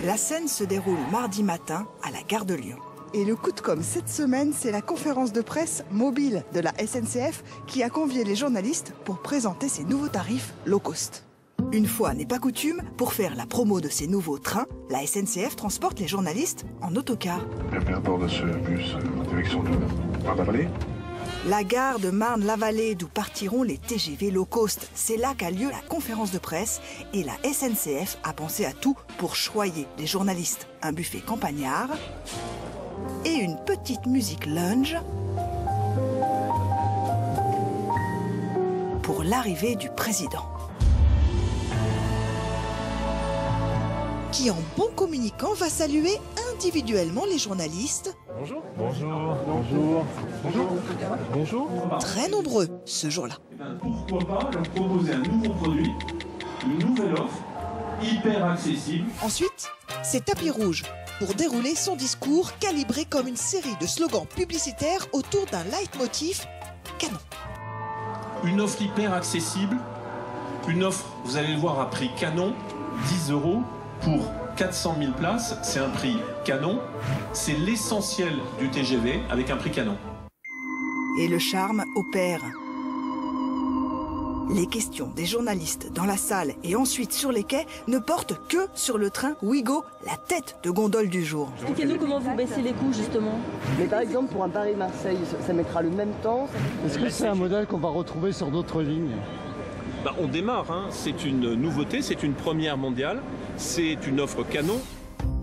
La scène se déroule mardi matin à la gare de Lyon. Et le coup de com' cette semaine, c'est la conférence de presse mobile de la SNCF qui a convié les journalistes pour présenter ses nouveaux tarifs low cost. Une fois n'est pas coutume, pour faire la promo de ces nouveaux trains, la SNCF transporte les journalistes en autocar. Bienvenue à bord de ce bus en direction de Marne-la-Vallée. La gare de Marne-la-Vallée d'où partiront les TGV low cost. C'est là qu'a lieu la conférence de presse et la SNCF a pensé à tout pour choyer les journalistes. Un buffet campagnard et une petite musique lounge pour l'arrivée du président. Qui en bon communicant va saluer individuellement les journalistes. Bonjour. Bonjour. Bonjour. Bonjour. Bonjour. Très nombreux ce jour-là. Pourquoi pas leur proposer un nouveau produit, une nouvelle offre, hyper accessible. Ensuite, c'est tapis rouge pour dérouler son discours calibré comme une série de slogans publicitaires autour d'un leitmotiv canon. Une offre hyper accessible, une offre, vous allez le voir, à prix canon, 10 € pour 400 000 places, c'est un prix canon, c'est l'essentiel du TGV avec un prix canon. Et le charme opère. Les questions des journalistes dans la salle et ensuite sur les quais ne portent que sur le train Ouigo, la tête de gondole du jour. Expliquez-nous comment vous baissez les coûts justement. Mais par exemple pour un Paris-Marseille, ça mettra le même temps. Est-ce que c'est un modèle qu'on va retrouver sur d'autres lignes? On démarre, hein. C'est une nouveauté, c'est une première mondiale, c'est une offre canon.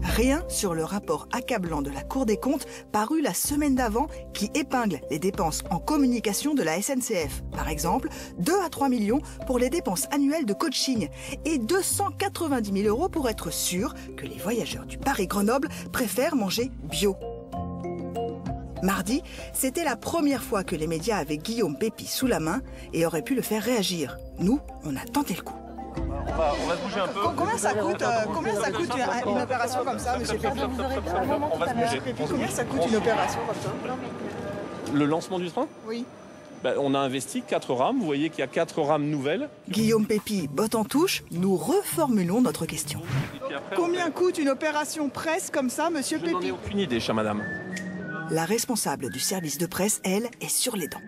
Rien sur le rapport accablant de la Cour des comptes paru la semaine d'avant qui épingle les dépenses en communication de la SNCF. Par exemple, 2 à 3 millions pour les dépenses annuelles de coaching et 290 000 € pour être sûr que les voyageurs du Paris-Grenoble préfèrent manger bio. Mardi, c'était la première fois que les médias avaient Guillaume Pépi sous la main et auraient pu le faire réagir. Nous, on a tenté le coup. On va se bouger un peu. Combien ça coûte une opération comme ça, monsieur Pépi? On va se bouger. Combien ça coûte une opération comme ça? Le lancement du train? Oui. On a investi 4 rames, vous voyez qu'il y a 4 rames nouvelles. Guillaume Pépi, botte en touche, nous reformulons notre question. Combien coûte une opération presse comme ça, monsieur Je n'en ai Pépi? aucune idée, chère madame. La responsable du service de presse, elle, est sur les dents.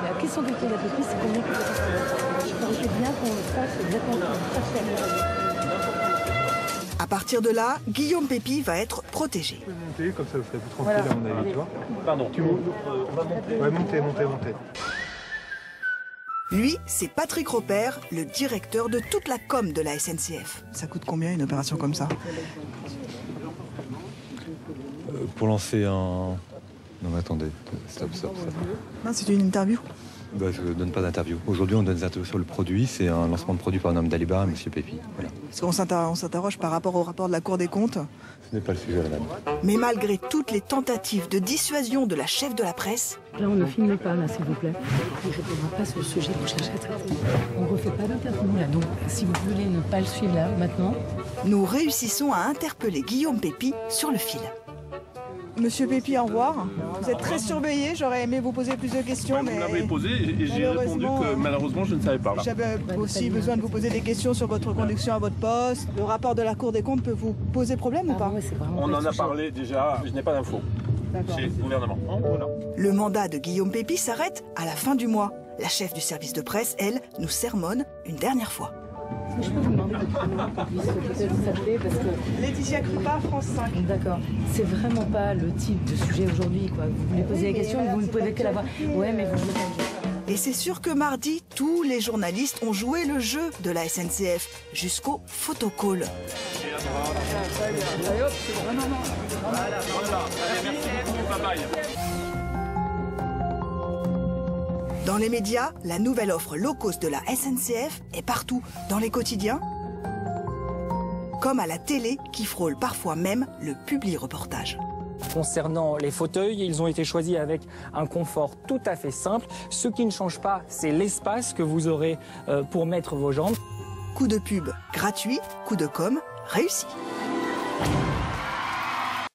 La question de la Pépi, c'est combien que ça coûte. Je crois bien qu'on fasse exactement À partir de là, Guillaume Pépi va être protégé. Vous pouvez monter, comme ça vous serez plus tranquille à mon avis, tu vois. Pardon, Tu montes. on va monter. Ouais, montez. Lui, c'est Patrick Robert, le directeur de toute la com de la SNCF. Ça coûte combien une opération comme ça? Pour lancer un... Non mais attendez, stop. Non, c'est une interview. Je ne donne pas d'interview. Aujourd'hui, on donne des interviews sur le produit. C'est un lancement de produit par un homme d'Alibaba, M. Pépi. Voilà. Parce qu'on s'interroge par rapport au rapport de la Cour des comptes. Ce n'est pas le sujet, madame. Mais malgré toutes les tentatives de dissuasion de la chef de la presse... Là, on ne filme pas, là, s'il vous plaît. Je ne répondrai pas sur le sujet pour chercher à traiter. On ne refait pas d'interview, là. Donc, si vous voulez ne pas le suivre, là, maintenant... Nous réussissons à interpeller Guillaume Pépi sur le fil. Monsieur Pépi, au revoir. Vous êtes très surveillé, j'aurais aimé vous poser plus de questions, mais... Vous l'avez posé et j'ai répondu que malheureusement je ne savais pas. J'avais aussi besoin de vous poser des questions sur votre conduction à votre poste. Le rapport de la Cour des comptes peut vous poser problème ou pas? On en a parlé déjà, je n'ai pas d'infos chez le gouvernement. Voilà. Le mandat de Guillaume Pépi s'arrête à la fin du mois. La chef du service de presse, elle, nous sermonne une dernière fois. Est-ce que je peux vous demander votre prénom qu'on puisse peut-être s'appeler parce que... Laetitia Krupa, France 5. D'accord. C'est vraiment pas le type de sujet aujourd'hui, quoi. Vous voulez poser des questions, vous ne pouvez que la voir. Ouais, mais vous jouez pas. Et c'est sûr que mardi, tous les journalistes ont joué le jeu de la SNCF jusqu'au photocall. Dans les médias, la nouvelle offre low cost de la SNCF est partout, dans les quotidiens, comme à la télé qui frôle parfois même le publi-reportage. Concernant les fauteuils, ils ont été choisis avec un confort tout à fait simple. Ce qui ne change pas, c'est l'espace que vous aurez pour mettre vos jambes. Coup de pub gratuit, coup de com réussi.